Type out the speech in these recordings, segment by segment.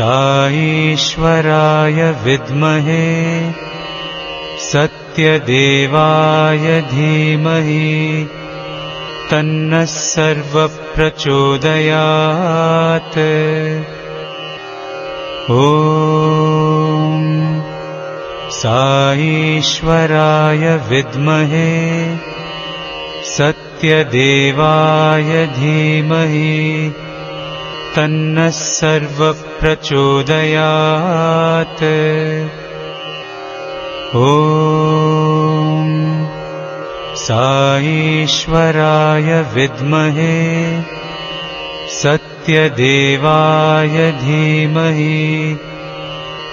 साईश्वराय विद्महे सत्यदेवाय धीमहि तन्नः सर्वः प्रचोदयात्। ॐ साईश्वराय विद्महे सत्यदेवाय धीमहि तन्नः सर्वः प्रचोदयात्। ॐ साईश्वराय विद्महे सत्यदेवाय धीमहि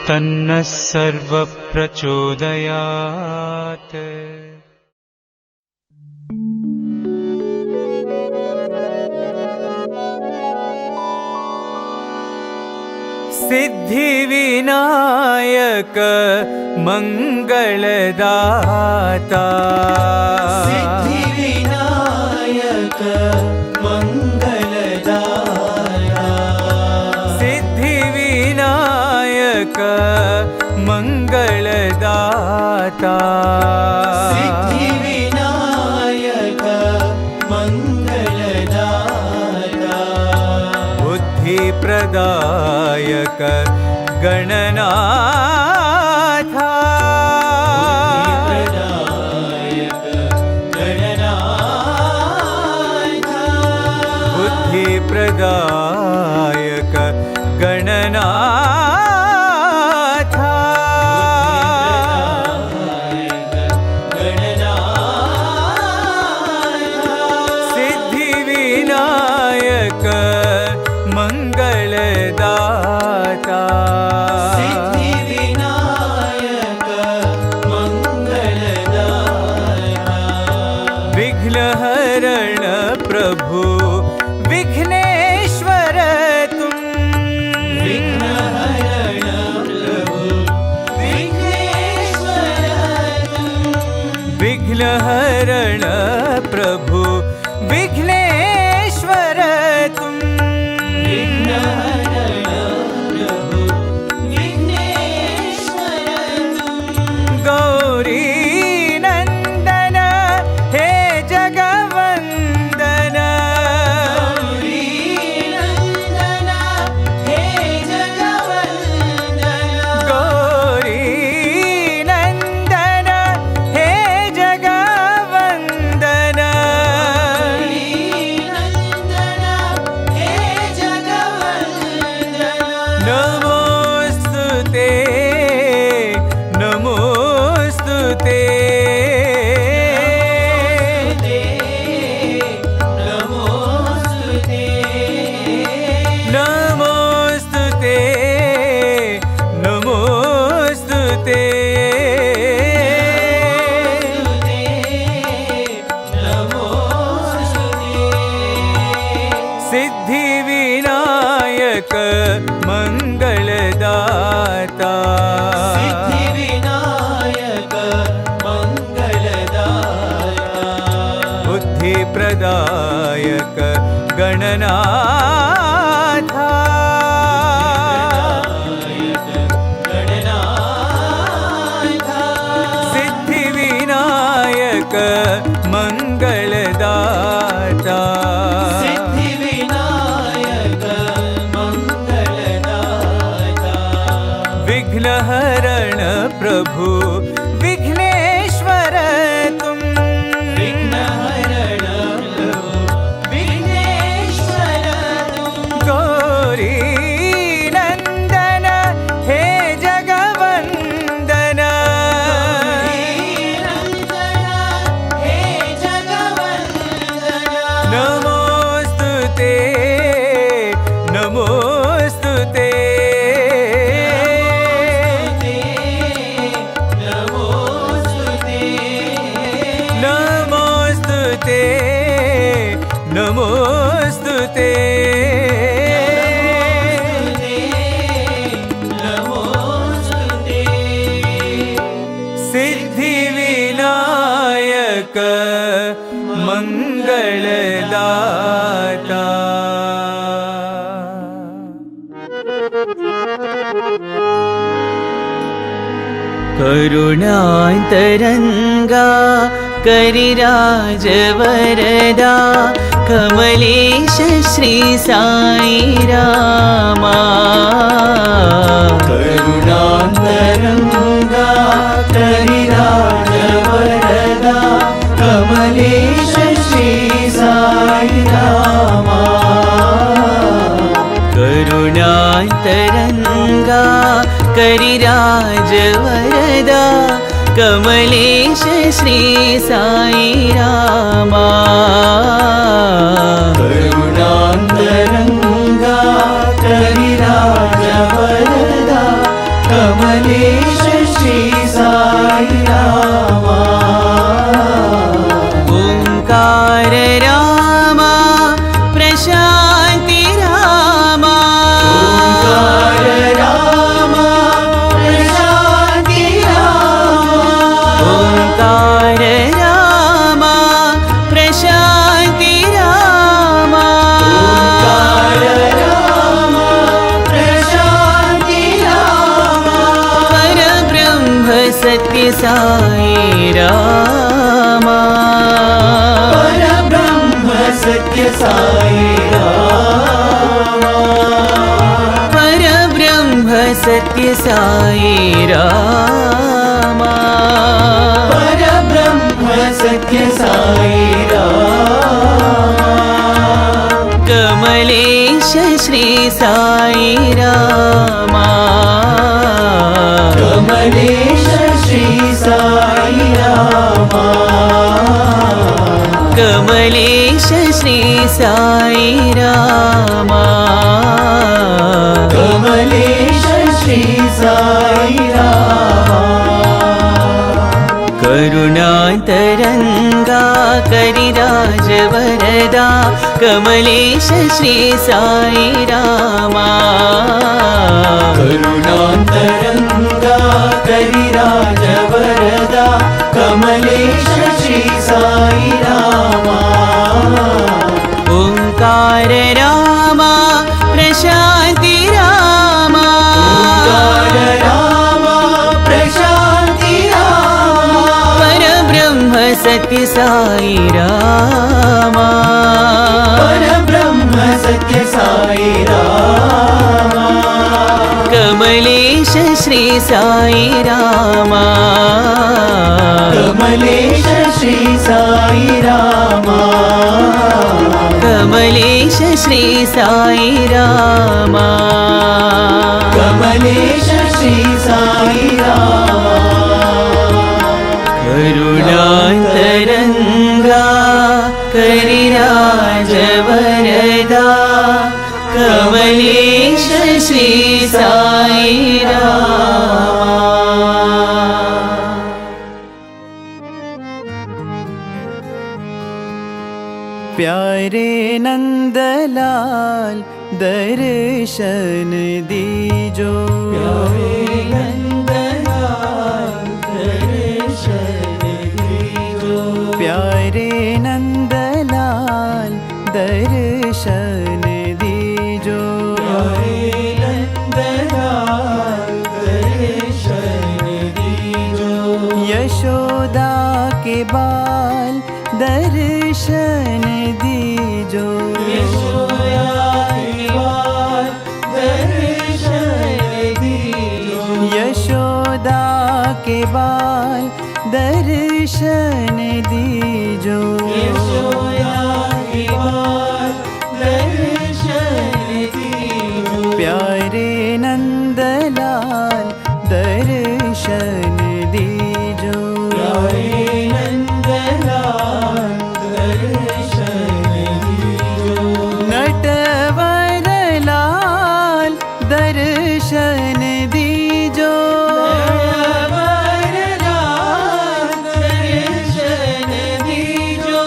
तन्नः सर्वः प्रचोदयात्। सिद्धिविनायक मंगलदाता, सिद्धिविनायक मंगलदाता, सिद्धिविनायक मंगलदाता, सिद्धिविनायक मंगलदाता, बुद्धिप्रदायक गणनाथा, बुद्धिप्रदायक गणनाथा, सिद्धिविनायक मंगलदाता, सिद्धिविनायक मंगलदाता, विघ्नहरण प्रभु विघ्नेश्वर तुम, विघ्नहरण प्रभु विघ्नेश्वर तुम, विघ्नहरण प्रभु विघ्नेश्वर तुम, विघ्नहरण प्रभु विघ्नेश्वर तुम, गौरी नंदन हे जगवंदन, गौरी नंदन हे जगवंदन, गौरी नंदन हे जगवंदन, नमोस्तुते नमोस्तुते, नमोस्तुते नमोस्तुते, सिद्धिविनायक मंगलदाता, सिद्धिविनायक मंगलदाता, बुद्धिप्रदायक गणनाथा, गणनाथा, सिद्धिविनायक मंगलदाता, सिद्धिविनायक मंगलदाता, विघ्नहरण प्रभु विघ्नेश्वर तुम, विघ्नहरण प्रभु विघ्नेश्वर तुम, गौरी नंदन हे जगवंदन, हे जगवंदन, नमोस्तुते नमोस्तुते, नमोस्तुते, नमोस्तुते, नमोस्तुते, सिद्धिविनायक मंगलदाता। करुणान्तरङ्गा करिराजवरदा कमलेश श्री साई रामा करुणान्तरङ्गा करिराजवरदा कमलेश श्री साई रामा करुणान्तरङ्गा करिराजवरदा कमलेश श्री साई रामा करुणान्तरङ्गा करिराजवरदा कमलेश श्री साई रामा ओंकार रामा प्रशान्ति रामा ओंकार रामा प्रशान्ति रामा ओंकार रामा प्रशान्ति रामा ओंकार रामा प्रशान्ति रामा परब्रह्म सत्य साई रामा परब्रह्म सत्य साई रामा परब्रह्म सत्य साई रामा परब्रह्म सत्य साई रामा कमलेश श्री साई रामा कमलेश श्री साई रामा कमलेश श्री साई रामा कमलेश श्री साई रामा करुणान्तरङ्गा करिराजवरदा कमलेश श्री साई रामा करुणान्तरङ्गा करिराजवरदा कमलेश श्री साई रामा ओंकार रामा प्रशान्ति रामा ओंकार रामा प्रशान्ति रामा परब्रह्म सत्य साई रामा परब्रह्म सत्य साई रामा कमलेश श्री साई रामा कमलेश श्री साई रामा कमलेश श्री साई रामा कमलेश श्री साई रामा करुणान्तरङ्गा करिराजवरदा कमलेश श्री साई रामा प्यारे नंदलाल दर्शन दीजो प्यारे नंदलाल दर्शन दीजो प्यारे नंदलाल दर्शन दीजो प्यारे नंदलाल दर्शन दीजो यशोदा के बाल दर्शन दीजो यशोदा के बाल दर्शन दीजो यशोदा के बाल दर्शन दीजो यशोदा के बाल दर्शन दीजो प्यारे नंदलाल दर्शन दीजो प्यारे नंदलाल दर्शन दीजो नटवर लाल दर्शन दीजो नटवरलाल दर्शन दीजो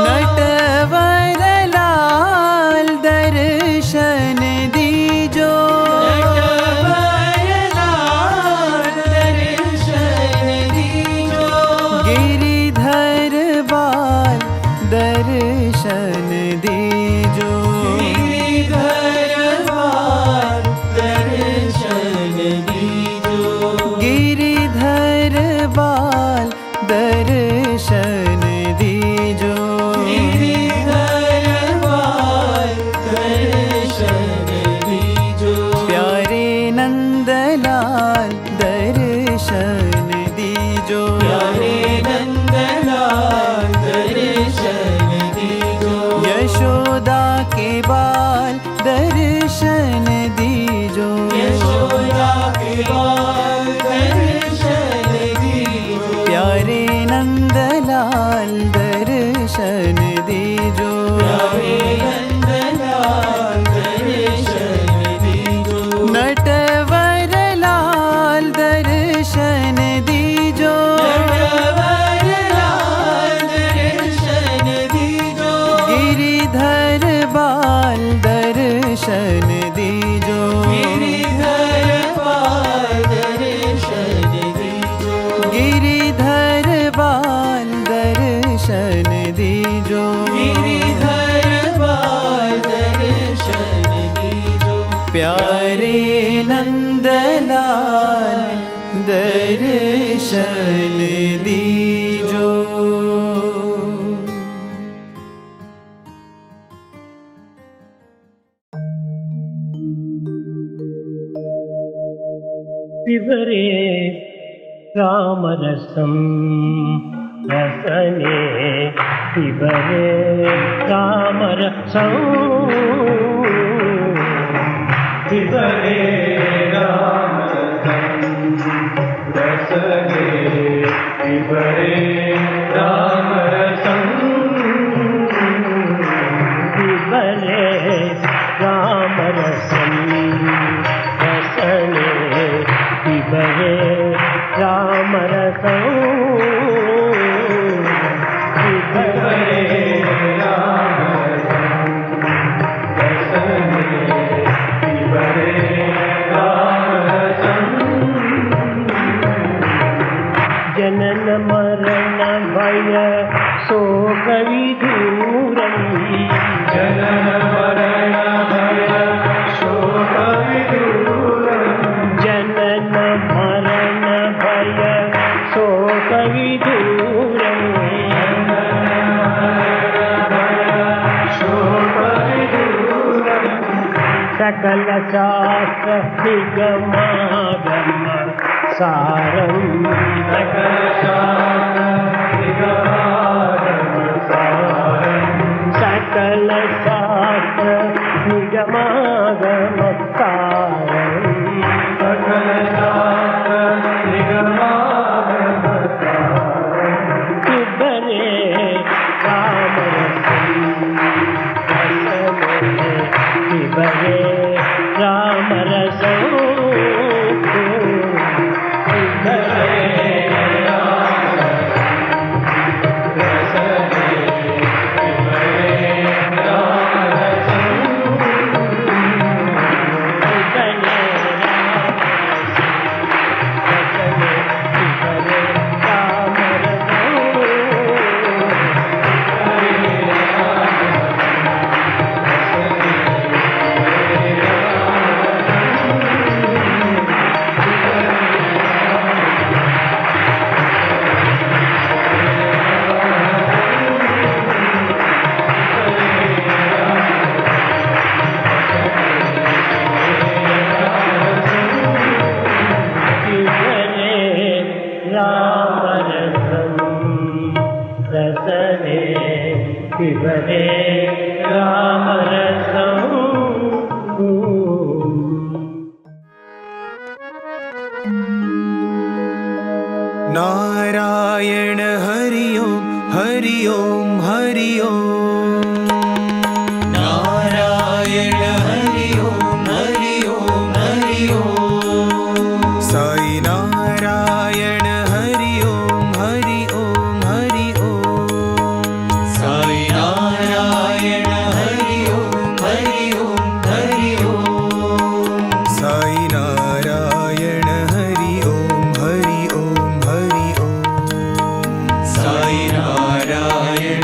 नटवर लाल दर्शन दीजो नटवरलाल दर्शन दीजो गिरिधर बाल दर्शन दीजो गिरिधर बाल दर्शन दीजो बाल दर्शन दीजो। प्यारे नंदलाल दर्शन दीजो। प्यारे नंदलाल दर्शन दीजो। नटवर लाल दर्शन दीजो। नटवर लाल दर्शन दीजो। गिरिधर बाल दर्शन दीजो। गिरिधर बाल दर्शन दीजो। गिरिधर बाल दर्शन दीजो। गिरिधर बाल दर्शन दीजो। प्यारे नंदलाल दर्शन दीजो। पिबरे रामरसं रसने पिबरे रामरसं पिबरे रामरसं रसने पिबरे रामरसं पिबरे रामरसं रसने पिबरे रामरसं पिबरे रामरसं रसने पिबरे रामरसं जनन मरण भय शोक विदूरं जनन मरण भय शोक विदूरं जनन मरण भय शोक विदूरं शोक विदूरं सकल शास्त्र निगमागम सारं सकल शास्त्र निगमागम सारं सकल शास्त्र निगमागम सारं सकल शास्त्र निगमागम सारं पिबरे रामरसं रसने पिबरे रामरसं पिबरे पिबरे रामरसं नारायण हरि ओम हरि ओम हरि ओम। नारायण हरि ओम हरि ओम हरि ओम। साई नारायण हरि ओम हरि ओम हरि ओम। साई नारायण हरि ओम हरि ओम हरि ओम। साई नारायण हरि ओम हरि ओम हरि ओम। साई नारायण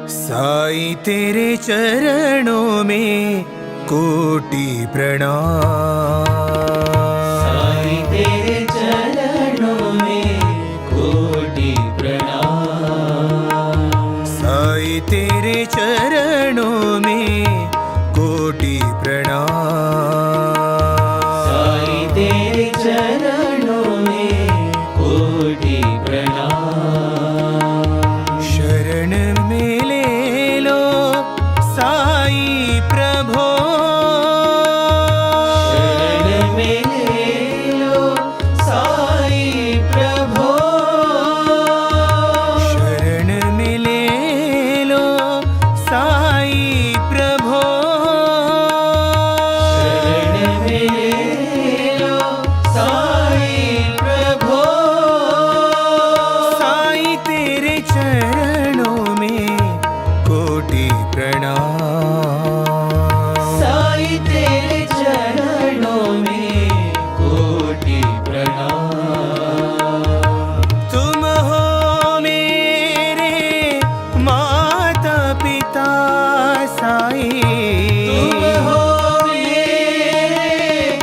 साईं तेरे चरणों में कोटि प्रणाम। साईं तेरे चरणों में कोटि प्रणाम। साईं तेरे चरणों में कोटि प्रणाम। साईं तेरे चरणों में कोटि प्रणाम। शरण में ले लो साईं प्रभो। शरण में ले लो साईं प्रभो। शरण में ले लो साईं प्रभो। शरण में ले लो साईं प्रभो। साईं तेरे चरणों में कोटि प्रणाम। साईं तेरे चरणों में कोटि प्रणाम। तुम हो मेरे माता पिता साईं। तुम हो मेरे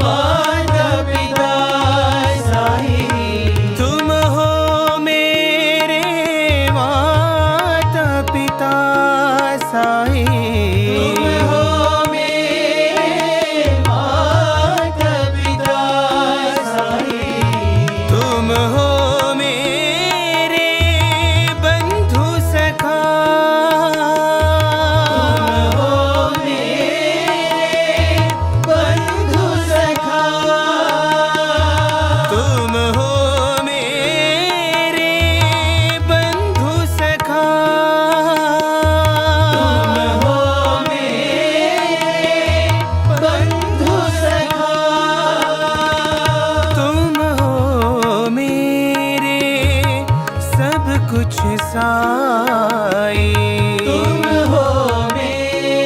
माता पिता साईं। तुम हो मेरे माता पिता साईं। तुम हो मेरे माता पिता साईं। तुम हो मेरे बंधु सखा। तुम हो मेरे बंधु सखा। तुम हो मेरे बंधु सखा। तुम हो मेरे बंधु सखा। तुम हो मेरे सब कुछ साईं। तुम हो मेरे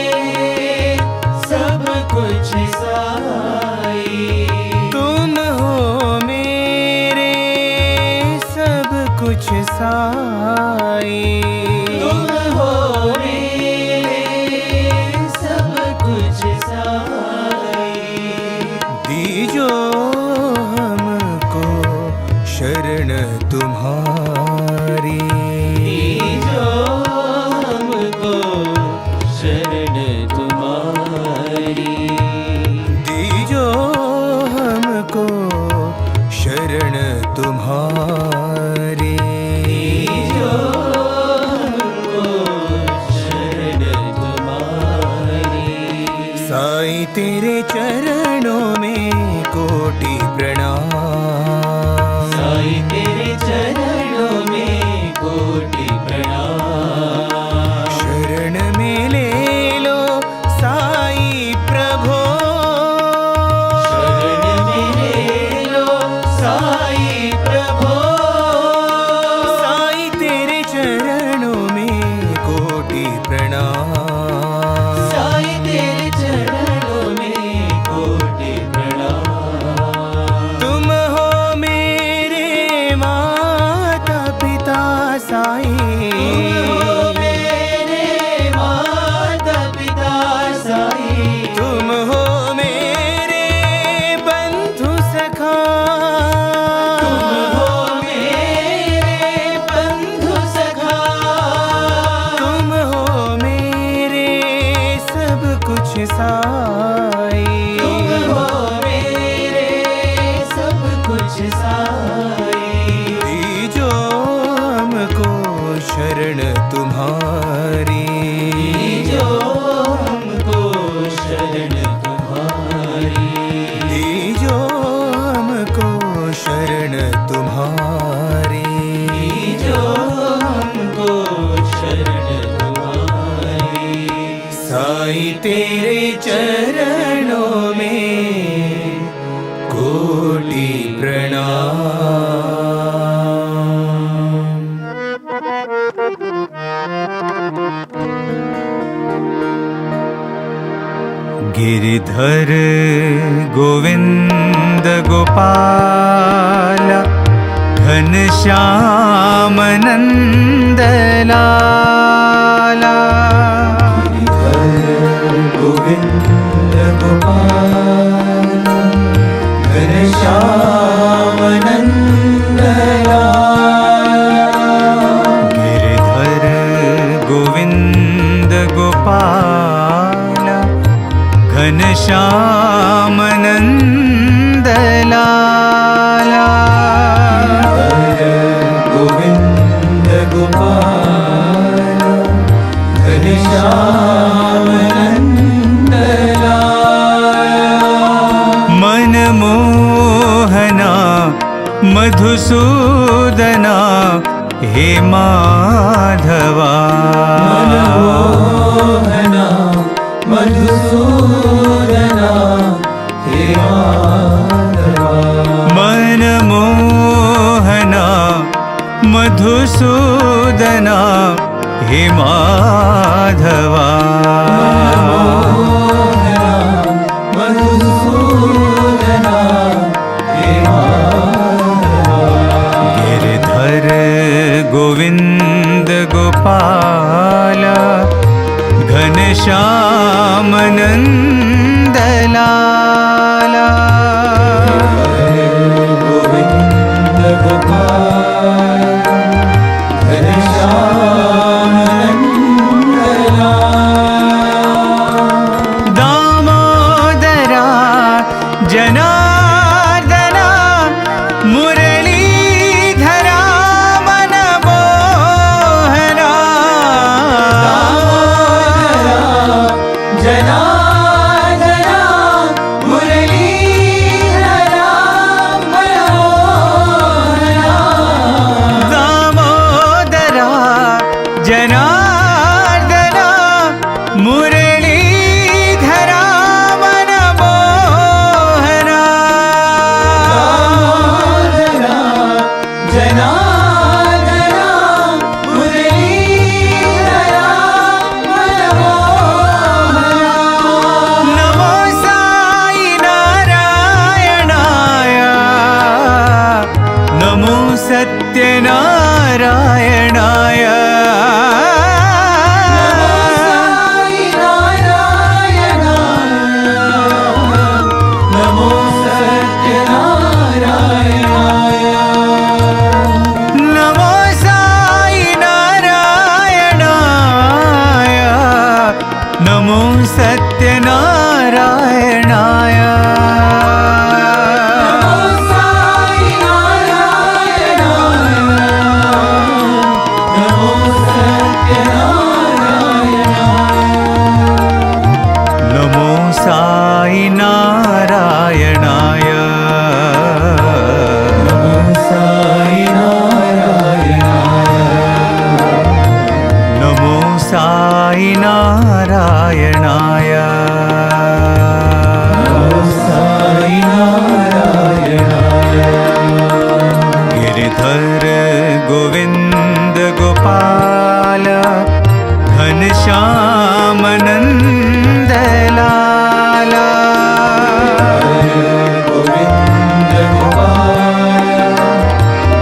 सब कुछ साईं। तुम हो मेरे सब कुछ साईं। तुम हो मेरे सब कुछ साईं। दीजो हमको शरण तुम्हारी। दीजो हमको शरण तुम्हारी। दीजो हमको शरण तुम्हारी। दीजो हमको शरण तुम्हारी। साईं तेरे चरणों में कोटि प्रणाम। साईं तेरे चरणों में कोटि प्रणाम। शरण में ले लो साईं प्रभो। शरण में ले लो साईं प्रभो। साईं तेरे चरणों में कोटि प्रणाम। साईं तेरे चरणों में कोटि प्रणाम। तुम हो मेरे माता पिता साईं। तुम हो मेरे माता पिता साईं। तुम हो मेरे बंधु सखा। तुम हो मेरे बंधु सखा। तुम हो मेरे सब कुछ साईं। तुम हो मेरे सब कुछ साईं। दीजो हमको शरण तुम्हारी। दीजो हमको शरण तुम्हारी। दीजो हमको शरण तुम्हारी। दीजो हमको शरण तुम्हारी। साईं तेरे चरणों में कोटि प्रणाम। गिरिधर गोविंद गोपाल घनश्याम नंद लाल। घनश्याम नंदलाला मनमोहना मधुसूदना हे माधवा मनमोहना मधुसूदना हे माधवा मनमोहना मधुसूदना हे माधवा मधुसूदना हे माधवा गिरधर गोविंद गोपाल घनश्याम नंदलाला गोविंद गोपाल घनश्याम नंदलाला दामोदरा जनार्दना मुरलीधरा मनमोहना जनार्दना मुरलीधरा मनमोहना दामोदरा जनार्दना मुरलीधरा मनमोहना जनार्दना मुरलीधरा मनमोहना नमो साई नारायणाय नमो सत्यनारायणाय साई नारायणाय नमो सत्यनारायणाय नमो साई नारायणाय नमो सत्यनारायणाय साई नारायणाय नमो सत्यनारायणाय नमो साई नारायणाय साई नारायणाय नमो साई नारायणाय साई नारायणाय गिरधर गोविंद गोपाल घनश्याम नंदलाला गोविंद गोपाल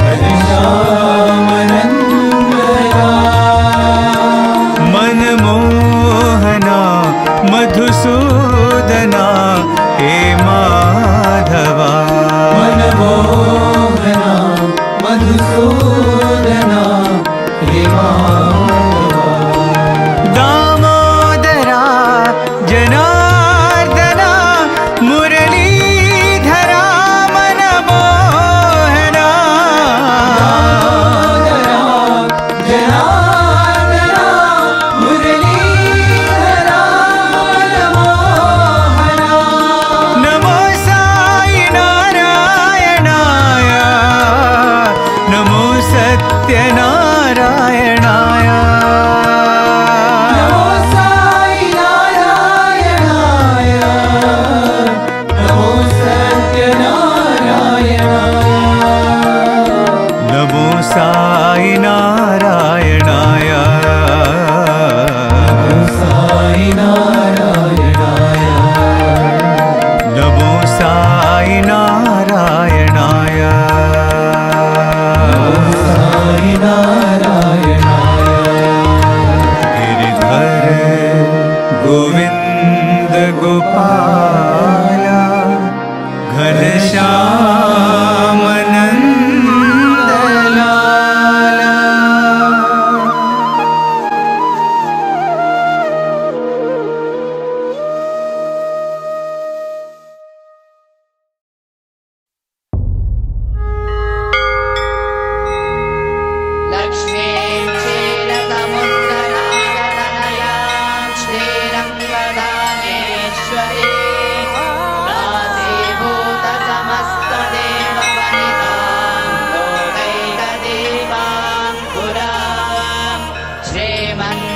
घनश्याम नंदलाला मनमोहना मधुसूदना हे माधवा मनमोहना मधुसूदना हे माधवा दामोदरा जनार्दना मुरलीधरा मनमोहना जनार्दना मुरलीधरा मनमोहना नमो साई नारायणाय नमो सत्यनारायणाय नमो साई नारायणाय नमो सत्यनारायणाय नमो साई नारायणाय साई नारायणाय नमो साई नारायणाय साई नारायणाय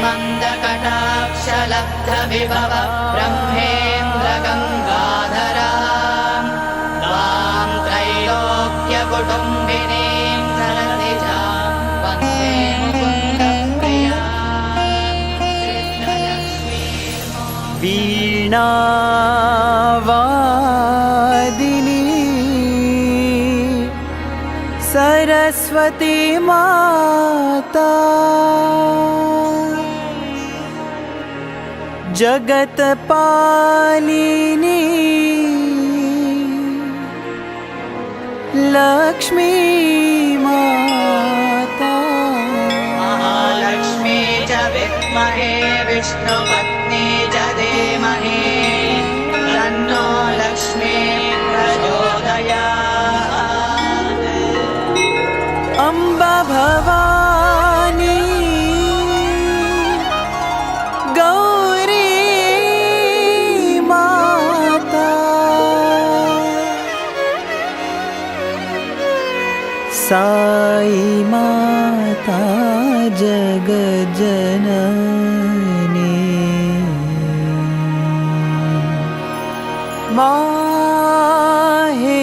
मन्दकटाक्षलब्धविभव ब्रह्मेन्द्र गङ्गाधरा त्वां त्रैलोक्यकुटुम्बिनीं सरसिजां वन्दे मुकुन्दप्रिया वीणावादिनी सरस्वती माता जगत्पालिनी लक्ष्मी माता महालक्ष्मी च विद्महे विष्णुपत्नी च धीमहि तन्नो लक्ष्मी प्रचोदयात्। अम्बा भवानी गौरी माता साई माता जगज्जननी माहे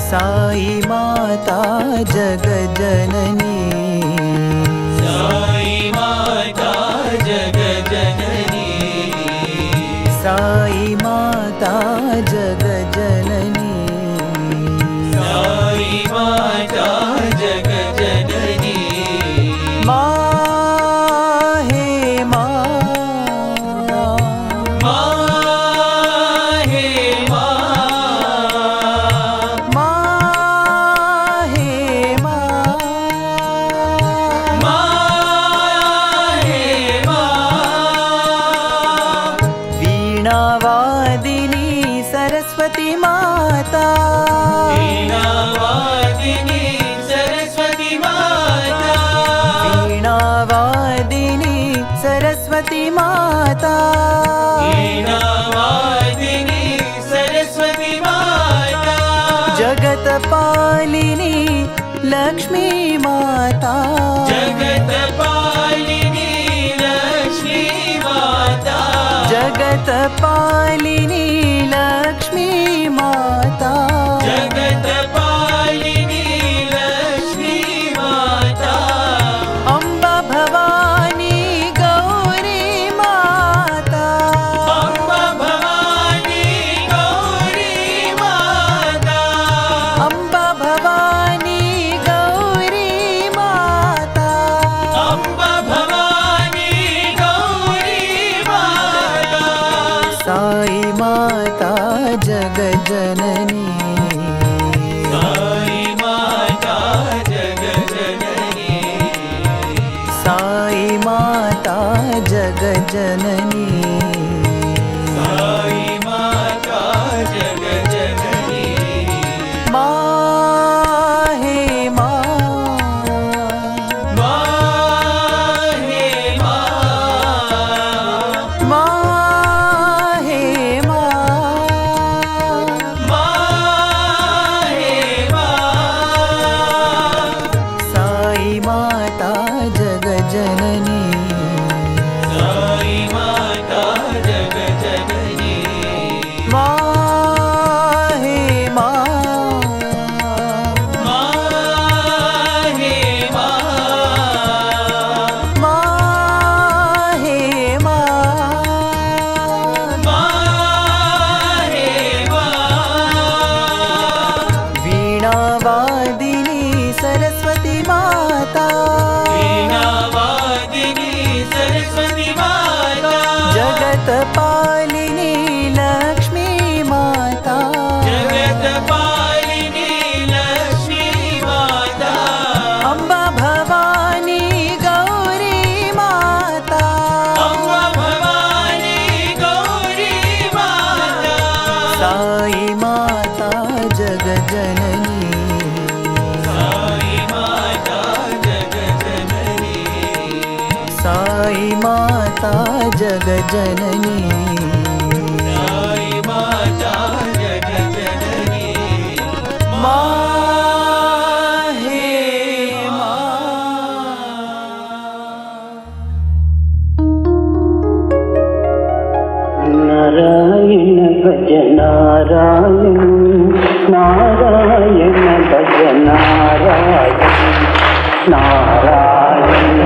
साई माता जगज्जननी साई माता जगज्जननी साई माता जगज्जननी साई माता जगज्जननी माहे माहे वीणावादिनी सरस्वती माता वीणावादिनी सरस्वती माता वीणावादिनी सरस्वती माता वीणावादिनी सरस्वती माता जगत्पालिनी लक्ष्मी माता जगत्पालिनी लक्ष्मी माता जगत्पालिनी लक्ष्मी माता जगत्पालिनी लक्ष्मी माता अम्बा भवानी गौरी माता अम्बा भवानी गौरी माता अम्बा भवानी गौरी माता अम्बा भवानी गौरी माता साई माता जगज्जननी साई माता जगज्जननी साई माता जगज्जननी साई माता जगज्जननी माहे माहे माहे साई माता जगज्जननी साई माता जगज्जननी माहे माहे माहे माहे वीणावादिनी सरस्वती माता वीणावादिनी सरस्वती माता जगत्पालिनी लक्ष्मी माता जगत्पालिनी जननी साई माता जग जननी साई माता जग जननी साई माता जग जननी माँ हे नारायण भज नारायण नारायण भज नारायण नारायण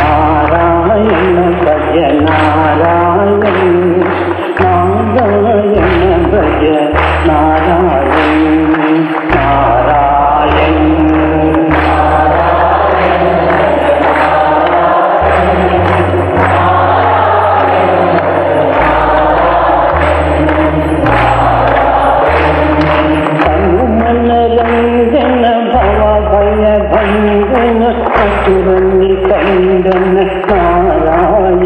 नारायण भज नारायण नारायण भज नारायण नारायण मन रंजन भव भय भंजन असुर निकंदन नारायण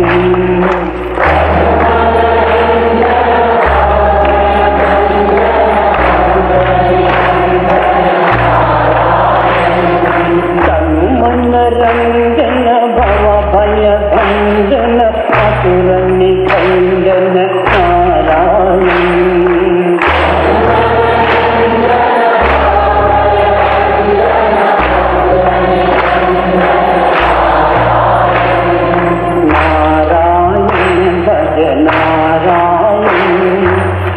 मन रंजन भव भय भंजन असुर निकंदन नारायण नारायण भज नारायण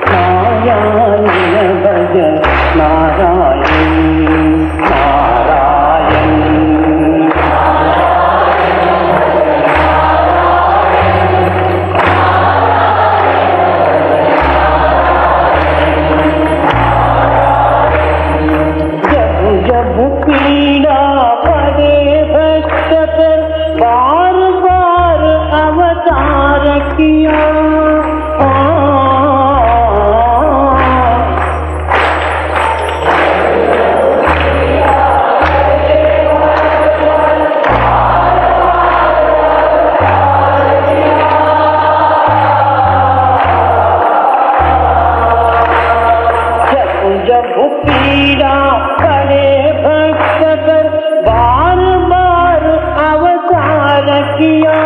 नारायण भज नारायण नारायण जब जब पीड़ा पड़े भक्त पर बार बार अवतार किया जब जब पीड़ा पड़े भक्त पर बार बार अवतार किया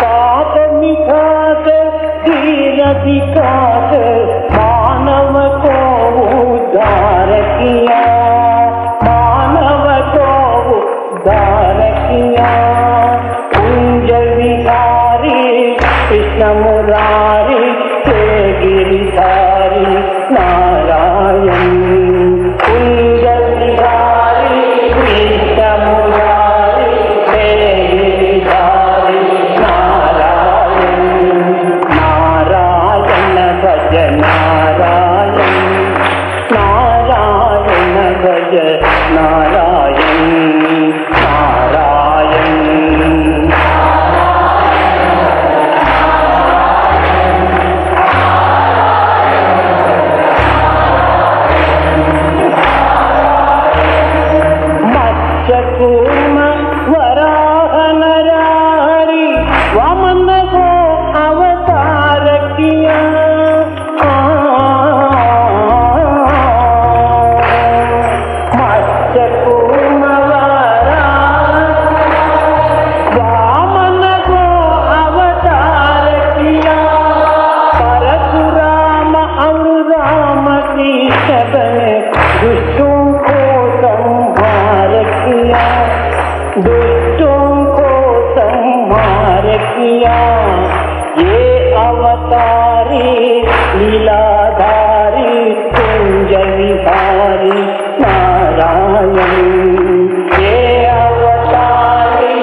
पाप मिटाकर दीन दिखाकर मानव को उद्धार किया मानव को उद्धार किया कुंज विहारी कृष्ण मुरारी के गिरिधारी नारायण कुंज विहारी कृष्ण मुरारी के गिरिधारी नारायण नारायण भज नारायण नारायण भज नारायण नारायण मत्स्यकूर्म वराह नरहरि वामन को अवतार किया मत्स्यकूर्म वामन को अवतार किया परशुराम और राम की शरण दुष्टों को संहार किया दुष्टों को संहार किया ये अवतारी लीलाधारी कुंज विहारी नारायण ये अवतारी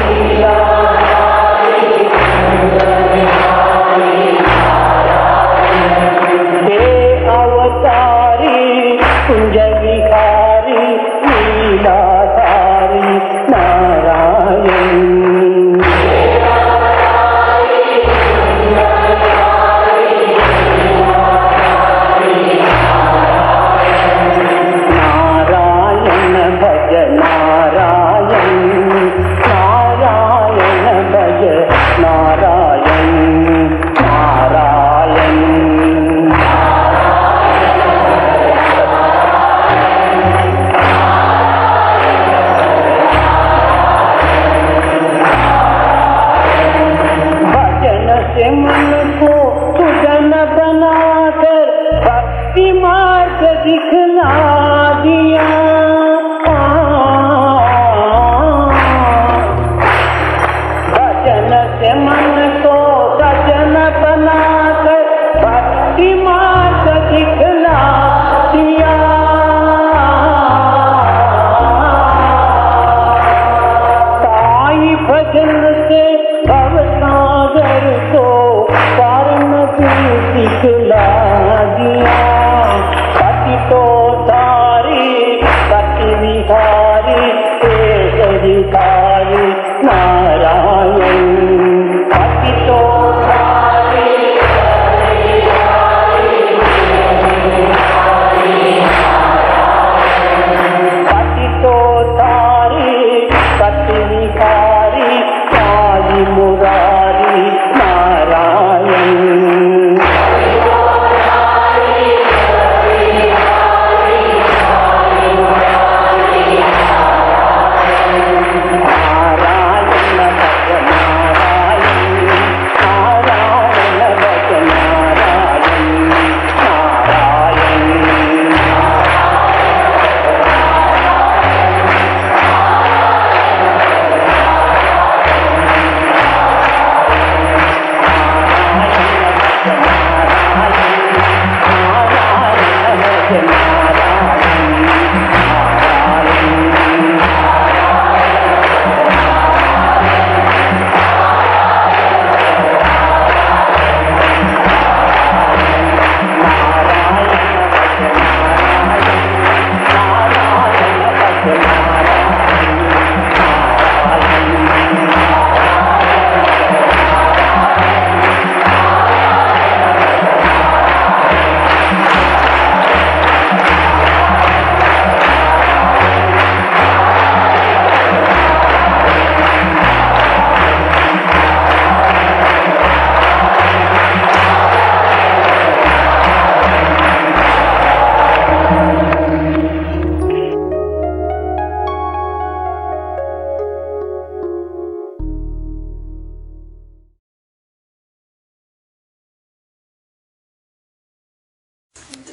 लीलाधारी कुंज विहारी नारायण ये अवतारी कुंज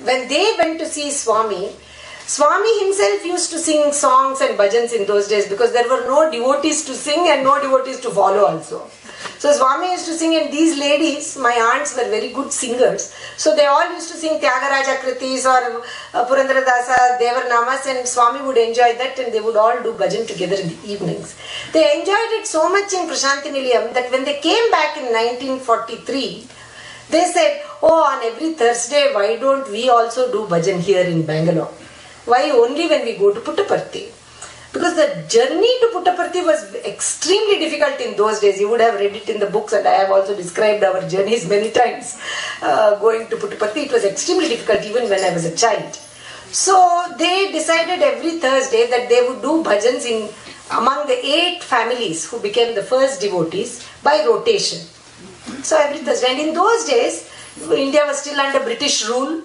When they went to see Swami, Swami himself used to sing songs and bhajans in those days because there were no devotees to sing and no devotees to follow also. So Swami used to sing, and these ladies, my aunts, were very good singers. So they all used to sing Tyagaraja Kritis or Purandara Dasa, Devar Namas, and Swami would enjoy that, and they would all do bhajan together in the evenings. They enjoyed it so much in Prashanti Nilayam that when they came back in 1943, they said, oh, on every Thursday, why don't we also do bhajan here in Bangalore? Why only when we go to Puttaparthi? Because the journey to Puttaparthi was extremely difficult in those days. You would have read it in the books, and I have also described our journeys many times going to Puttaparthi. It was extremely difficult even when I was a child. So they decided every Thursday that they would do bhajans in among the 8 families who became the first devotees by rotation. So every Thursday. And in those days, India was still under British rule,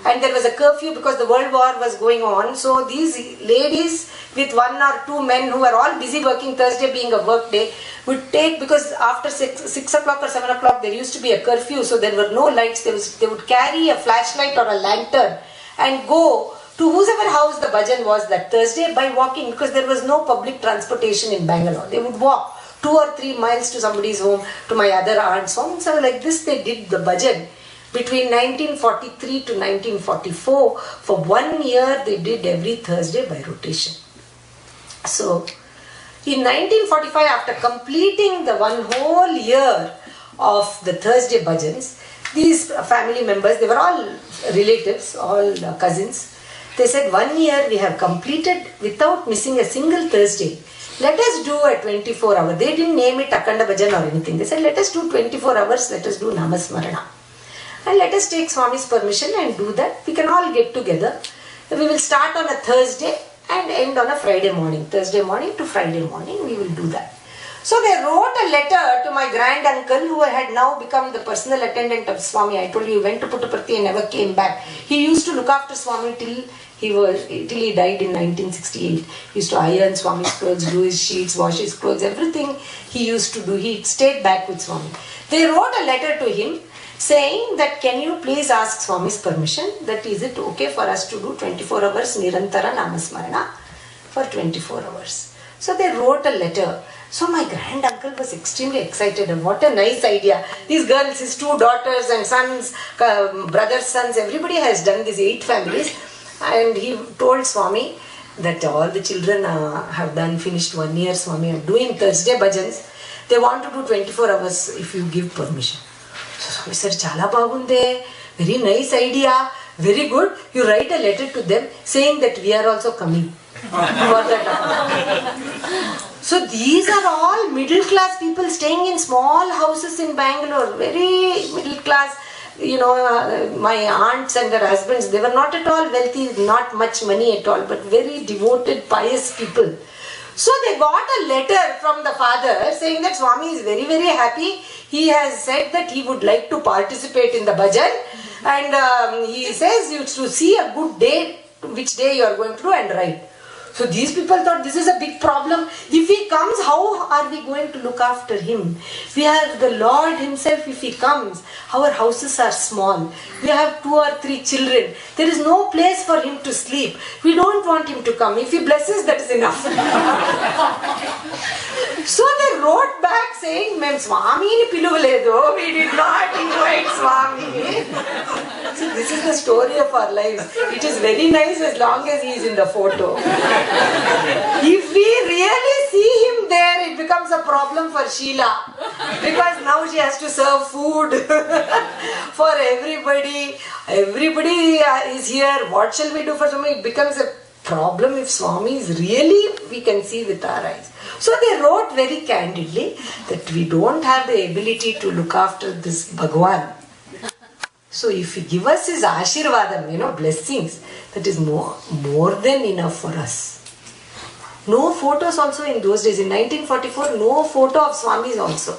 and there was a curfew because the World War was going on. So these ladies with 1 or 2 men who were all busy working, Thursday being a work day, would take, because after 6 o'clock or 7 o'clock there used to be a curfew, so there were no lights. They would carry a flashlight or a lantern and go to whosever house the bhajan was that Thursday by walking, because there was no public transportation in Bangalore. They would walk 2 or 3 miles to somebody's home, to my other aunt's home. So like this they did the bhajan. Between 1943 to 1944, for 1 year they did every Thursday by rotation. So in 1945, after completing the 1 whole year of the Thursday bhajans, these family members, they were all relatives, all cousins, they said 1 year we have completed without missing a single Thursday. Let us do a 24 hour. They didn't name it Akhanda Bhajan or anything. They said let us do 24 hours, let us do Namasmarana. And let us take Swami's permission and do that. We can all get together. We will start on a Thursday and end on a Friday morning. Thursday morning to Friday morning, we will do that. So they wrote a letter to my grand uncle, who had now become the personal attendant of Swami. I told you, he went to Puttaparthi and never came back. He used to look after Swami till he died in 1968. He used to iron Swami's clothes, do his sheets, wash his clothes, everything he used to do. He stayed back with Swami. They wrote a letter to him saying that can you please ask Swami's permission, that is it okay for us to do 24 hours Nirantara Namasmarana for 24 hours. So they wrote a letter. So my grand uncle was extremely excited, and what a nice idea. These girls, his 2 daughters and sons, brothers' sons, everybody has done these 8 families. And he told Swami that all the children have done, finished 1 year, Swami, are doing Thursday bhajans. They want to do 24 hours if you give permission. So Swami said, Chala bagunde, very nice idea, very good. You write a letter to them saying that we are also coming for that. So these are all middle class people staying in small houses in Bangalore, very middle class. You know, my aunts and their husbands, they were not at all wealthy, not much money at all, but very devoted, pious people. So they got a letter from the father saying that Swami is very, very happy. He has said that he would like to participate in the bhajan, and he says you to see a good day, which day you are going to do, and write. So these people thought this is a big problem. If he comes, how are we going to look after him? We have the Lord himself. If he comes, our houses are small. We have 2 or 3 children. There is no place for him to sleep. We don't want him to come. If he blesses, that is enough. So they wrote back saying, Ma'am, Swami ni piluvaledu. We did not invite Swami. So this is the story of our lives. It is very nice as long as he is in the photo. If we really see him there, it becomes a problem for Sheila. Because now she has to serve food for everybody. Everybody is here. What shall we do for Swami? It becomes a problem if Swami is really, we can see with our eyes. So they wrote very candidly that we don't have the ability to look after this Bhagwan. So if he give us his Ashirvadam, blessings, that is more than enough for us. No photos also in those days. In 1944, no photo of Swamis also.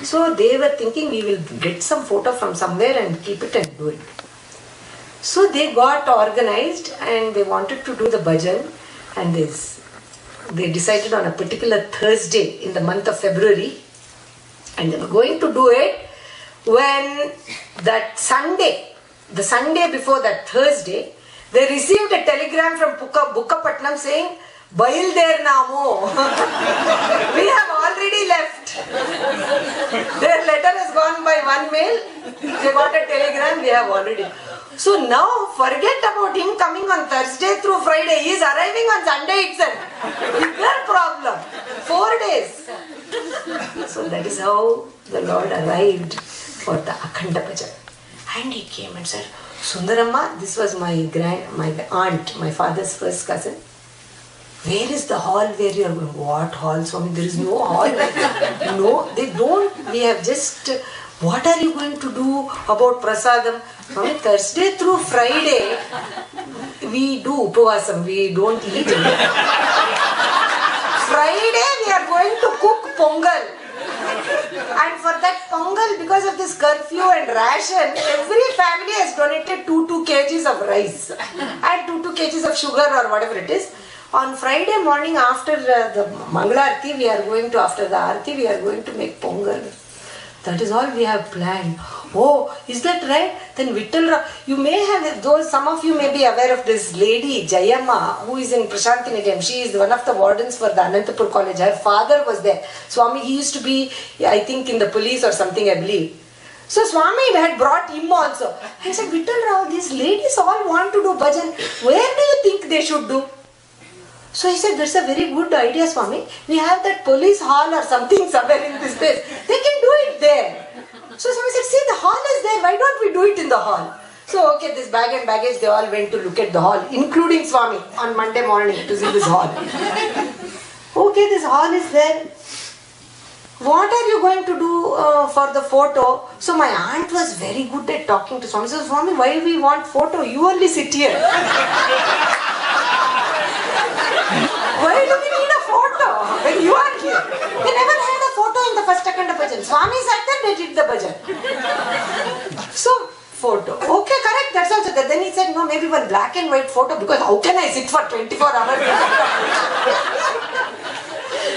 So they were thinking we will get some photo from somewhere and keep it and do it. So they got organized and they wanted to do the bhajan, and they decided on a particular Thursday in the month of February, and they were going to do it when that Sunday, the Sunday before that Thursday, they received a telegram from Bukkapatnam saying, Bayildernamu. We have already left. Their letter has gone by one mail. They got a telegram, we have already. So now forget about him coming on Thursday through Friday. He is arriving on Sunday itself. Bigger problem. 4 days. So that is how the Lord arrived for the Akhanda Bhajan. And he came and said, Sundaramma, this was my aunt, my father's first cousin. Where is the hall where you are going? What hall, Swami? There is no hall. No, they don't. We have just... What are you going to do about prasadam? Swami, Thursday through Friday, we do upavasam. We don't eat anything. Friday, we are going to cook pongal. And for that pongal, because of this curfew and ration, every family has donated 2 kgs of rice and 2 kgs of sugar or whatever it is. On Friday morning after the Mangala Arti, after the Arti, we are going to make pongal. That is all we have planned. Oh, is that right? Then Vittal, you may have, some of you may be aware of this lady, Jayamma, who is in Prashanti Nigam. She is one of the wardens for the Anantapur College. Her father was there. Swami, he used to be, I think, in the police or something, I believe. So Swami had brought him also. I said, Vittal Rao, these ladies all want to do bhajan. Where do you think they should do? So he said, that's a very good idea, Swami. We have that police hall or something somewhere in this place. They can do it there. So Swami said, see, the hall is there. Why don't we do it in the hall? So, okay, this bag and baggage, they all went to look at the hall, including Swami, on Monday morning to see this hall. Okay, this hall is there. What are you going to do for the photo? So my aunt was very good at talking to Swami. So Swami, why we want photo? You only sit here. Why do we need a photo when you are here? We never had a photo in the first Akhanda Bhajan. Swami sat there, they did the bhajan. So, photo. Okay, correct, that's also good. Then he said, no, maybe one black and white photo, because how can I sit for 24 hours?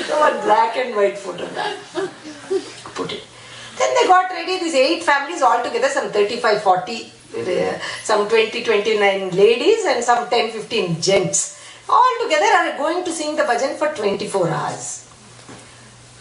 So one black and white photo. Put it. Then they got ready, these 8 families all together, some 35, 40, some 20, 29 ladies and some 10, 15 gents. All together are going to sing the bhajan for 24 hours.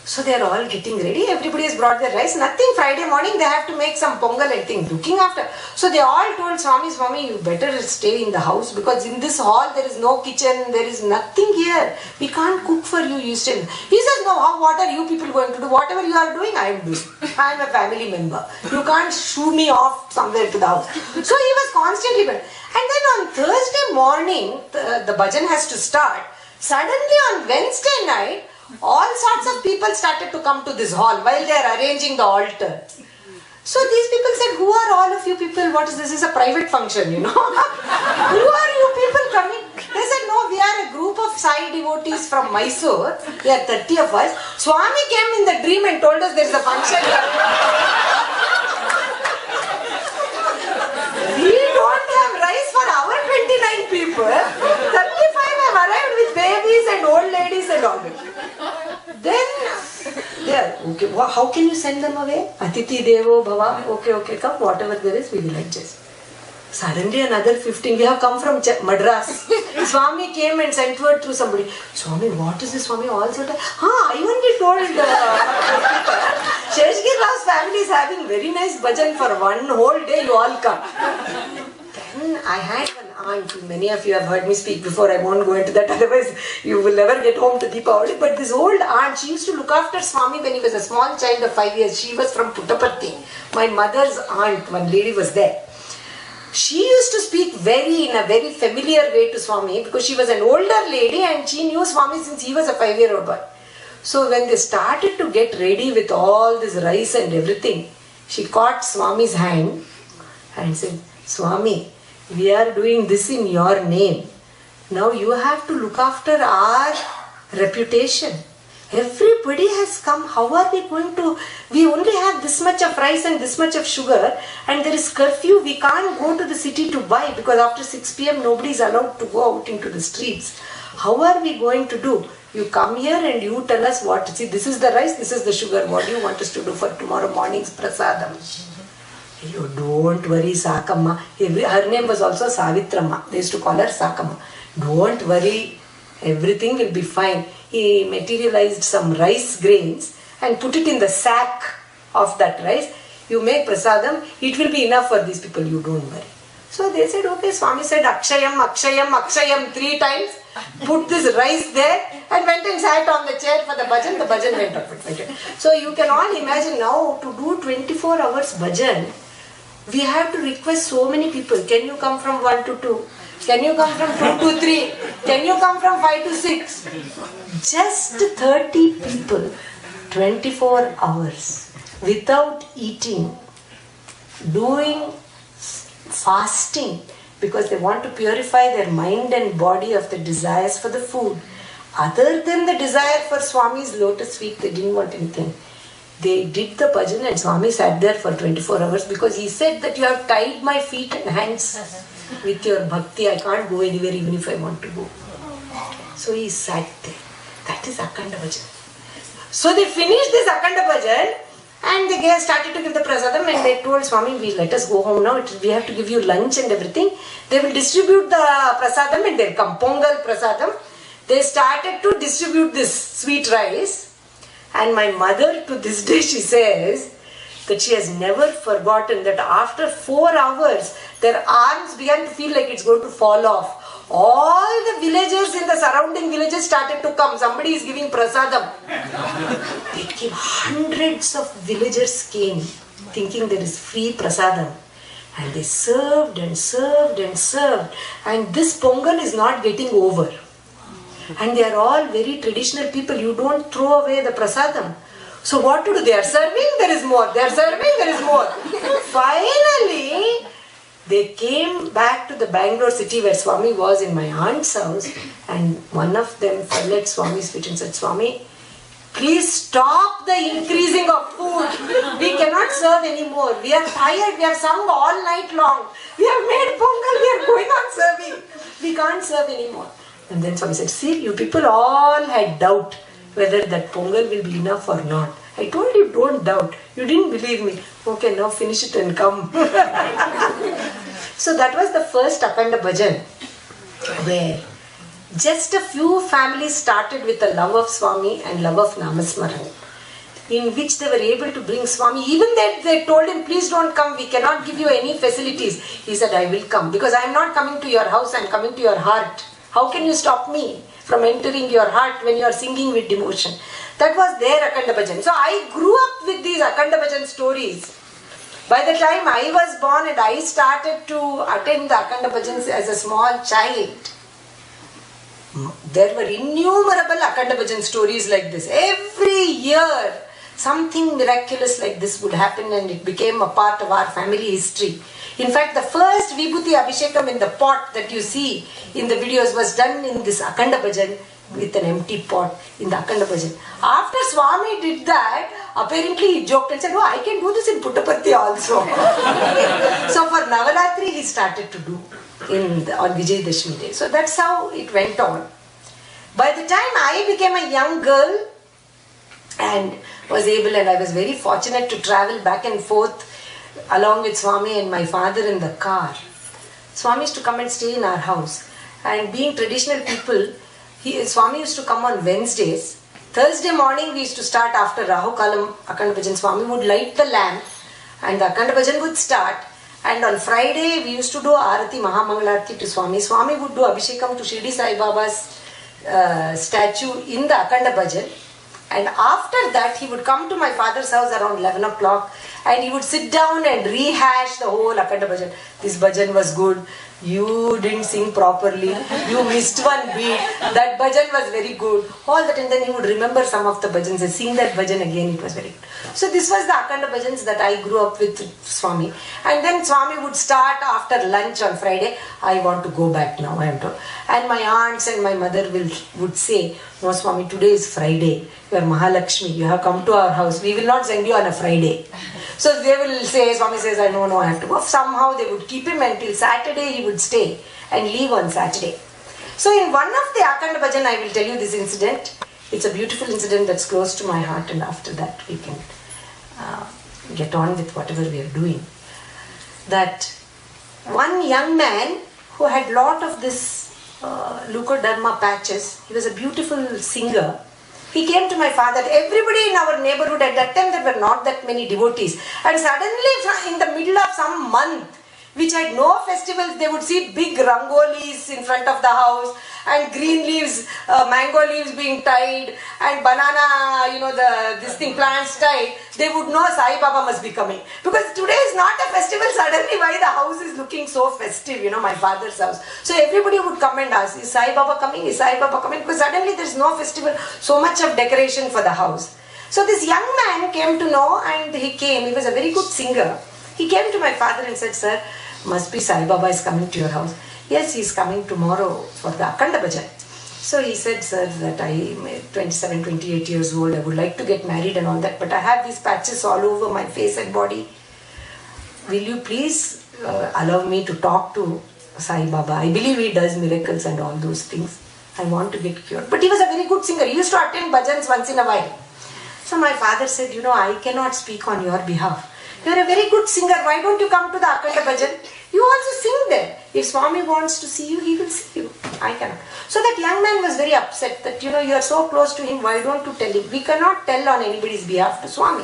So they are all getting ready. Everybody has brought their rice. Nothing. Friday morning they have to make some pongal, I think, looking after. So they all told Swami, Swami, you better stay in the house, because in this hall there is no kitchen, there is nothing here. We can't cook for you, you stay. He says, no, what are you people going to do? Whatever you are doing, I am doing. I am a family member. You can't shoo me off somewhere to the house. So he was constantly. And then on Thursday morning, the bhajan has to start. Suddenly on Wednesday night, all sorts of people started to come to this hall while they are arranging the altar. So these people said, who are all of you people? What is this? This is a private function, you know. Who are you people coming? They said, no, we are a group of Sai devotees from Mysore. We are 30 of us. Swami came in the dream and told us there is a function here. We don't have rice for our 29 people. 35 have arrived and all that. Then they are, okay, how can you send them away? Atiti Devo Bhava, okay, come, whatever there is, we will adjust. Suddenly another 15, we have come from Madras. Swami came and sent word through somebody. Swami, what is this, Swami? All sort of, I only told Sheshgir Rao's family is having very nice bhajan for one whole day, you all come. Then I had one aunt, many of you have heard me speak before, I won't go into that, otherwise you will never get home to Deepavali. But this old aunt, she used to look after Swami when he was a small child of 5 years. She was from Puttaparthi. My mother's aunt, one lady was there. She used to speak in a very familiar way to Swami because she was an older lady and she knew Swami since he was a 5-year-old boy. So when they started to get ready with all this rice and everything, she caught Swami's hand and said, Swami, we are doing this in your name. Now you have to look after our reputation. Everybody has come. How are we going to? We only have this much of rice and this much of sugar, and there is curfew. We can't go to the city to buy because after 6 p.m. nobody is allowed to go out into the streets. How are we going to do? You come here and you tell us what. See, this is the rice, this is the sugar. What do you want us to do for tomorrow morning's prasadam? You don't worry, Sakamma. Her name was also Savitramma. They used to call her Sakamma. Don't worry, everything will be fine. He materialized some rice grains and put it in the sack of that rice. You make prasadam, it will be enough for these people, you don't worry. So they said, okay, Swami said Akshayam, Akshayam, Akshayam 3 times, put this rice there and went and sat on the chair for the bhajan went up. So you can all imagine now to do 24 hours bhajan, we have to request so many people. Can you come from 1 to 2? Can you come from 2 to 3? Can you come from 5 to 6? Just 30 people, 24 hours, without eating, doing fasting, because they want to purify their mind and body of the desires for the food. Other than the desire for Swami's lotus feet, they didn't want anything. They did the bhajan and Swami sat there for 24 hours because he said that you have tied my feet and hands with your bhakti. I can't go anywhere even if I want to go. So he sat there. That is Akhanda Bhajan. So they finished this Akhanda Bhajan and they started to give the prasadam and they told Swami, let us go home now. We have to give you lunch and everything. They will distribute the prasadam and they'll come Pongal prasadam. They started to distribute this sweet rice. And my mother to this day, she says that she has never forgotten that after 4 hours, their arms began to feel like it's going to fall off. All the villagers in the surrounding villages started to come. Somebody is giving prasadam. They came, hundreds of villagers came thinking there is free prasadam. And they served and served and served. And this Pongal is not getting over. And they are all very traditional people. You don't throw away the prasadam. So what to do? They are serving, there is more. They are serving, there is more. Finally, they came back to the Bangalore city where Swami was in my aunt's house. And one of them fell at Swami's feet and said, Swami, please stop the increasing of food. We cannot serve anymore. We are tired. We have sung all night long. We have made Pongal. We are going on serving. We can't serve anymore. And then Swami said, see, you people all had doubt whether that Pongal will be enough or not. I told you, don't doubt. You didn't believe me. Okay, now finish it and come. So that was the first Akhanda Bhajan, where just a few families started with the love of Swami and love of Namasmaran, in which they were able to bring Swami. Even that they told him, please don't come, we cannot give you any facilities. He said, I will come because I am not coming to your house, I am coming to your heart. How can you stop me from entering your heart when you are singing with devotion? That was their Akhanda Bhajan. So I grew up with these Akhanda Bhajan stories. By the time I was born and I started to attend the Akhanda Bhajans as a small child, there were innumerable Akhanda Bhajan stories like this. Every year, something miraculous like this would happen and it became a part of our family history. In fact, the first Vibhuti Abhishekam in the pot that you see in the videos was done in this Akhanda Bhajan with an empty pot in the Akhanda Bhajan. After Swami did that, apparently he joked and said, oh, I can do this in Puttaparthi also. So for Navaratri he started to do on Vijayadashmi day. So that's how it went on. By the time I became a young girl and was able, and I was very fortunate to travel back and forth along with Swami and my father in the car. Swami used to come and stay in our house. And being traditional people, Swami used to come on Wednesdays. Thursday morning we used to start after Rahu Kalam Akhanda Bhajan. Swami would light the lamp and the Akhanda Bhajan would start. And on Friday we used to do Arati, Mahamangalarati to Swami. Swami would do Abhishekam to Shirdi Sai Baba's statue in the Akhanda Bhajan. And after that he would come to my father's house around 11 o'clock and he would sit down and rehash the whole Akhanda Bhajan. This bhajan was good. You didn't sing properly. You missed one beat. That bhajan was very good. All that, and then he would remember some of the bhajans and sing that bhajan again. It was very good. So this was the Akhanda Bhajans that I grew up with Swami. And then Swami would start after lunch on Friday. I want to go back now. I am to. And my aunts and my mother would say, no Swami, today is Friday. You are Mahalakshmi. You have come to our house. We will not send you on a Friday. So they will say, Swami says, I know, I have to go. Somehow they would keep him until Saturday. He would stay and leave on Saturday. So in one of the Akhanda Bhajan, I will tell you this incident. It's a beautiful incident that's close to my heart, and after that we can get on with whatever we are doing. That one young man who had lot of this leukoderma patches, he was a beautiful singer. He came to my father. Everybody in our neighborhood at that time, there were not that many devotees. And suddenly, in the middle of some month, which had no festivals, they would see big rangolis in front of the house and green leaves, mango leaves being tied and banana, plants tied. They would know Sai Baba must be coming. Because today is not a festival, suddenly why the house is looking so festive, my father's house. So everybody would come and ask, is Sai Baba coming? Is Sai Baba coming? Because suddenly there is no festival, so much of decoration for the house. So this young man came to know, and he came. He was a very good singer. He came to my father and said, sir, must be Sai Baba is coming to your house. Yes, he is coming tomorrow for the Akhanda Bhajan. So he said, sir, that I am 27, 28 years old. I would like to get married and all that, but I have these patches all over my face and body. Will you please allow me to talk to Sai Baba? I believe he does miracles and all those things. I want to get cured. But he was a very good singer. He used to attend bhajans once in a while. So my father said, I cannot speak on your behalf. You are a very good singer. Why don't you come to the Akhanda Bhajan? You also sing there. If Swami wants to see you, he will see you. I cannot. So that young man was very upset that, you are so close to him. Why don't you tell him? We cannot tell on anybody's behalf to Swami.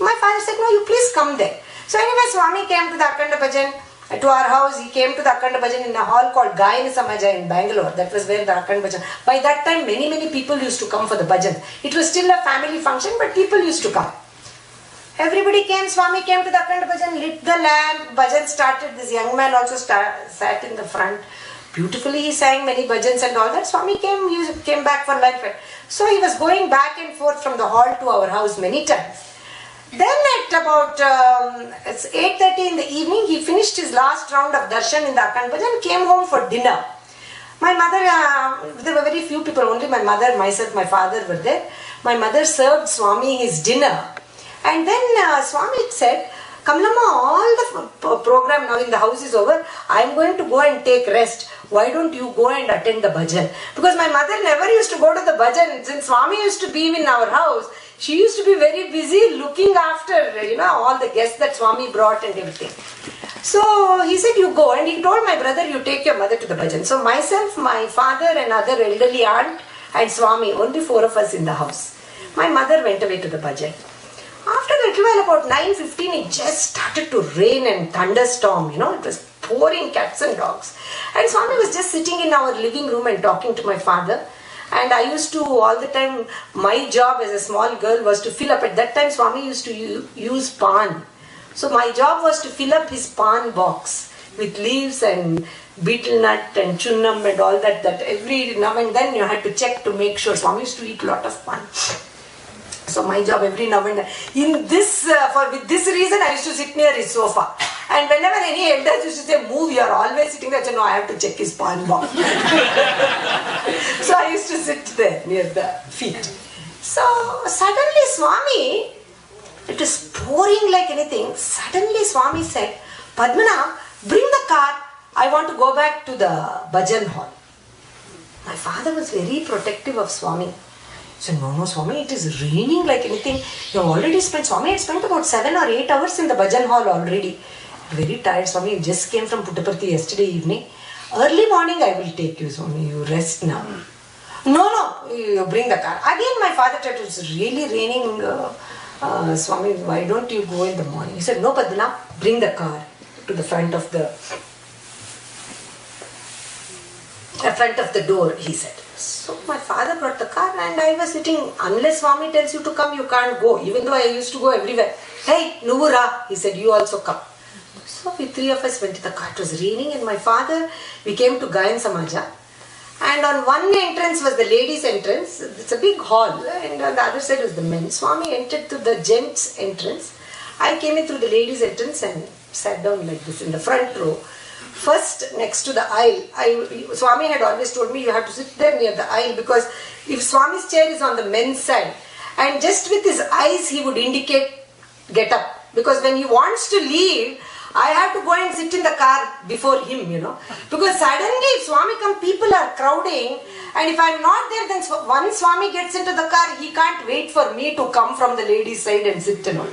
My father said, no, you please come there. So anyway, Swami came to the Akhanda Bhajan, to our house. He came to the Akhanda Bhajan in a hall called Gayana Samaja in Bangalore. That was where the Akhanda Bhajan. By that time, many people used to come for the bhajan. It was still a family function, but people used to come. Everybody came, Swami came to the Akhanda Bhajan, lit the lamp, bhajan started. This young man also sat in the front. Beautifully he sang many bhajans and all that. Swami came back for lunch. So he was going back and forth from the hall to our house many times. Then at about 8:30 in the evening, he finished his last round of darshan in the Akhanda Bhajan and came home for dinner. My mother, there were very few people, only my mother, myself, my father were there. My mother served Swami his dinner. And then Swami said, Kamlama, all the program now in the house is over. I am going to go and take rest. Why don't you go and attend the bhajan? Because my mother never used to go to the bhajan. Since Swami used to be in our house, she used to be very busy looking after, all the guests that Swami brought and everything. So he said, you go. And he told my brother, you take your mother to the bhajan. So myself, my father, and other elderly aunt and Swami, only 4 of us in the house. My mother went away to the bhajan. After a little while, about 9:15, it just started to rain and thunderstorm, it was pouring cats and dogs. And Swami was just sitting in our living room and talking to my father. And I used to, all the time, my job as a small girl was to fill up. At that time, Swami used to use pan. So my job was to fill up his pan box with leaves and betel nut and chunnam and all that every now and then you had to check to make sure. Swami used to eat a lot of pan. So my job every now and then. With this reason, I used to sit near his sofa. And whenever any elders used to say, move, you are always sitting there. I said, no, I have to check his pan box. So I used to sit there near the feet. So suddenly Swami, it was pouring like anything. Suddenly Swami said, Padmana, bring the car. I want to go back to the bhajan hall. My father was very protective of Swami. He said, no, Swami, it is raining like anything. You have already spent, Swami had spent about 7 or 8 hours in the bhajan hall already. Very tired, Swami. You just came from Puttaparthi yesterday evening. Early morning I will take you, Swami. You rest now. No, you bring the car. Again my father said, it's really raining, Swami, why don't you go in the morning? He said, no, Padna, bring the car to the front of the door, he said. So my father brought the car and I was sitting. Unless Swami tells you to come, you can't go. Even though I used to go everywhere. Hey, Nuvura, he said, you also come. So we 3 of us went to the car. It was raining and my father, we came to Gayan Samaja. And on one entrance was the ladies' entrance. It's a big hall. And on the other side was the men's. Swami entered through the gents' entrance. I came in through the ladies' entrance and sat down like this in the front row. First, next to the aisle. Swami had always told me you have to sit there near the aisle, because if Swami's chair is on the men's side, and just with his eyes he would indicate get up. Because when he wants to leave, I have to go and sit in the car before him, Because suddenly if Swami comes, people are crowding, and if I'm not there, then once Swami gets into the car, he can't wait for me to come from the ladies' side and sit and all.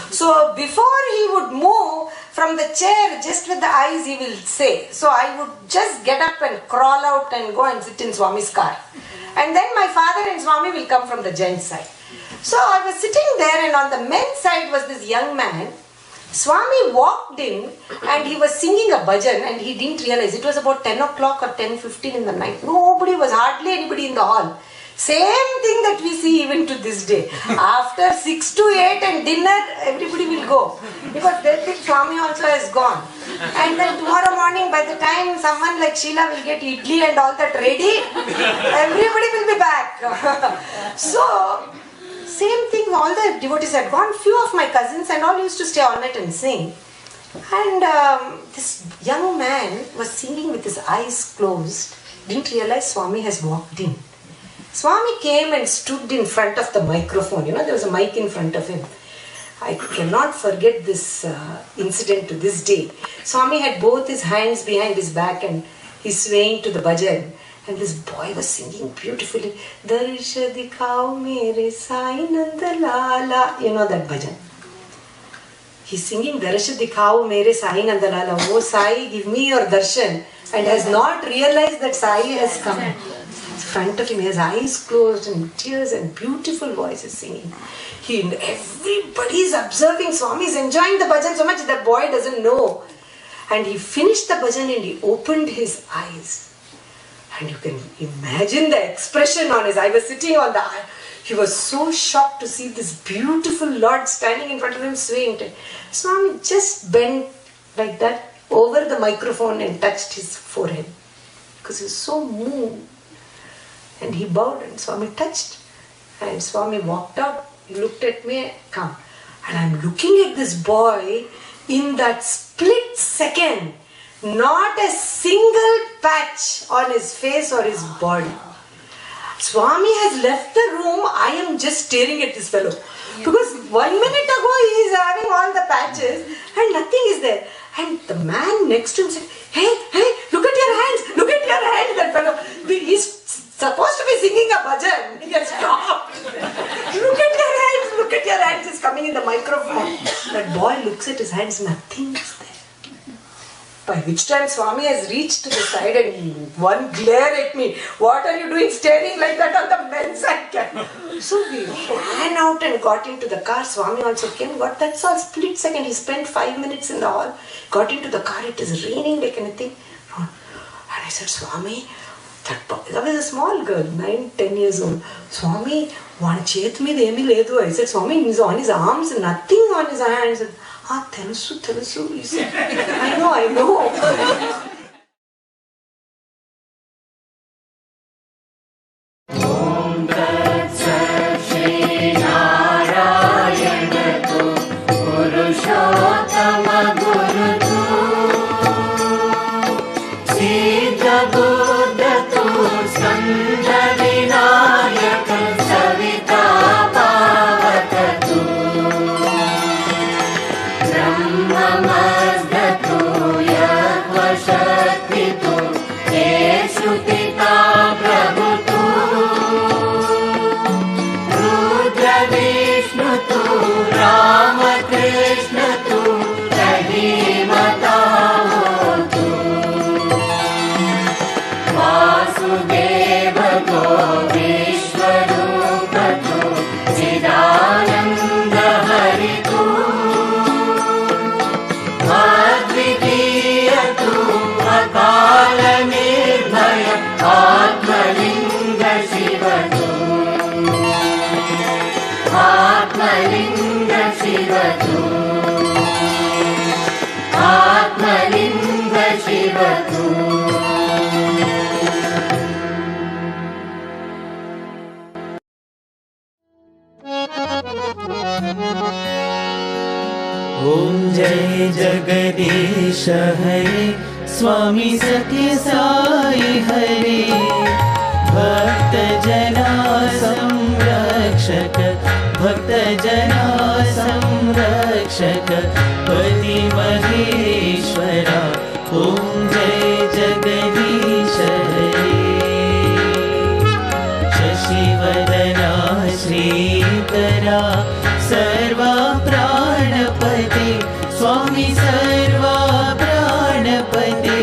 So before he would move from the chair, just with the eyes he will say. So I would just get up and crawl out and go and sit in Swami's car. And then my father and Swami will come from the gents' side. So I was sitting there, and on the men's side was this young man. Swami walked in and he was singing a bhajan, and he didn't realize it was about 10 o'clock or 10:15 in the night. Nobody was, hardly anybody in the hall. Same thing that we see even to this day. After 6 to 8 and dinner, everybody will go, because they think Swami also has gone. And then tomorrow morning, by the time someone like Sheila will get idli and all that ready, everybody will be back. So same thing, all the devotees had gone. Few of my cousins and all used to stay all night and sing. And this young man was singing with his eyes closed. Didn't realize Swami has walked in. Swami came and stood in front of the microphone. There was a mic in front of him. I cannot forget this incident to this day. Swami had both his hands behind his back and he's swaying to the bhajan. And this boy was singing beautifully. Darsha dikhao mere Sai Nanda Lala. You know that bhajan. He's singing Darsha dikhao mere Sai Nanda Lala. Oh Sai, give me your darshan. And has not realized that Sai has come. In front of him, he has eyes closed and tears and beautiful voice is singing. Everybody is observing. Swami is enjoying the bhajan so much that boy doesn't know. And he finished the bhajan and he opened his eyes. And you can imagine the expression on his. I was sitting on the aisle. He was so shocked to see this beautiful Lord standing in front of him swaying. Swami just bent like that over the microphone and touched his forehead, because he was so moved. And he bowed and Swami touched. And Swami walked out. He looked at me, come. And I'm looking at this boy in that split second. Not a single patch on his face or his body. Swami has left the room. I am just staring at this fellow. Because 1 minute ago he is having all the patches and nothing is there. And the man next to him said, hey, look at your hands. Look at your hands, that fellow. He's supposed to be singing a bhajan. He has stopped. Look at your hands. He's coming in the microphone. That boy looks at his hands. Nothing is there. By which time Swami has reached to the side and one glare at me. What are you doing staring like that on the men's side? So we ran out and got into the car. Swami also came, got that split second. He spent 5 minutes in the hall, got into the car. It is raining like anything. And I said, Swami, that was a small girl, 9-10 years old. Swami, one chet me demi ledu. I said, Swami, he's on his arms, nothing on his hands. Telusu, he said. I know. Namaste. Jagdish हरे स्वामी सत्य साई हरे भक्त जना संरक्षक भक्त जना संरक्षक पति महेश्वरा ओम जय जगदीश हरे शशिवदना श्रीकरा सर्वा प्राणपते स्वामी सर्वा प्राणपते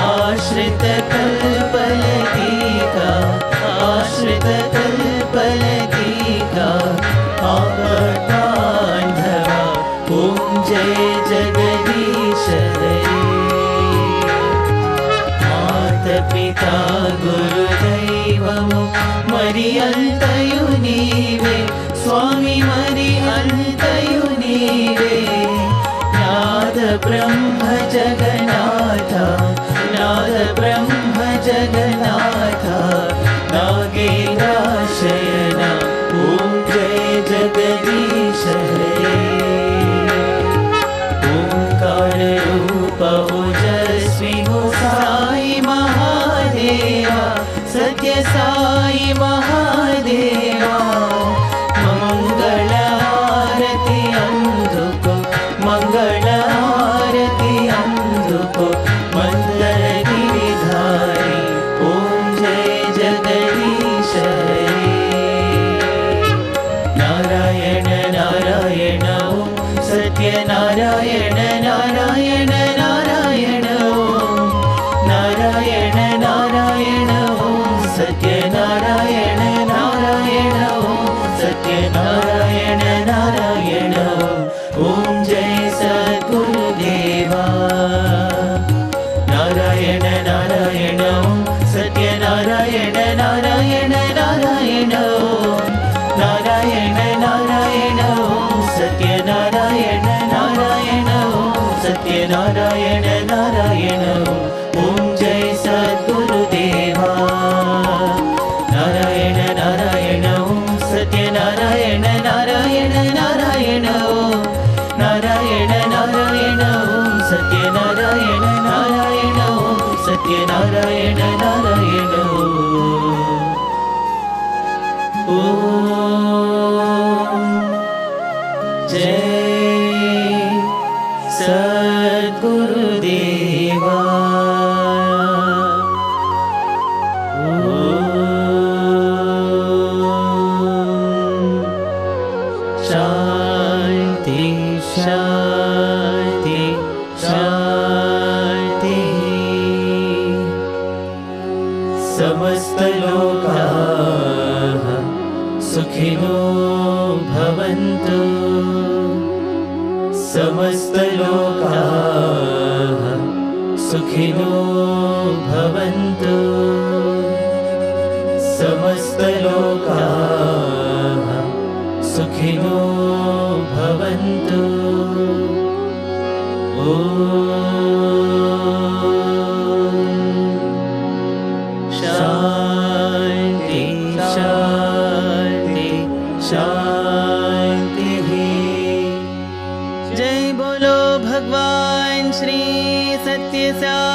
आश्रित कल्पलतिका आश्रित कल्पलतिका आपद्बान्धवा ओम जय जगदीश हरे माता-पिता गुरुदैवमु मरि अन्तयु नीवे स्वामी मरि अन्तयु नीवे नाद ब्रह्म जगन्नाथ नाद ब्रह्म जगन्नाथ नागेन्द्रशयना ओम जय जगदीश हरे ओंकार रूप ओजस्वी हो साई महादेवा सत्य साई महादेवा मंगल आरती अंधुको मंगल आरती अंधुको मंगल गिरिधारी ओम जय जगदीश हरे नारायण नारायण ओम सत्य नारायण नारायण नारायण ओम नारायण नारायण ओम सत्य नारायण नारायण ओम सत्य नारायण नारायण ओम जय सद्गुरुदेवा नारायण नारायण ओम सत्य नारायण नारायण नारायण ओम नारायण नारायण ओम सत्य नारायण नारायण ओम सत्य नारायण नारायण ओम जय सद्गुरुदेवा नारायण नारायण ओम सत्य नारायण नारायण नारायण ओम नारायण नारायण ओम सत्य नारायण नारायण ओम सत्य नारायण नारायण ओम जय सद्गुरुदेवा शांति शांति शांति समस्त लोकाः सुखिनो भवन्तु समस्त लोकाः सुखिनो भवन्तु समस्त लोकाः सुखिनो भवन्तु शांति शांति शांति जय बोलो भगवान श्री सत्य साई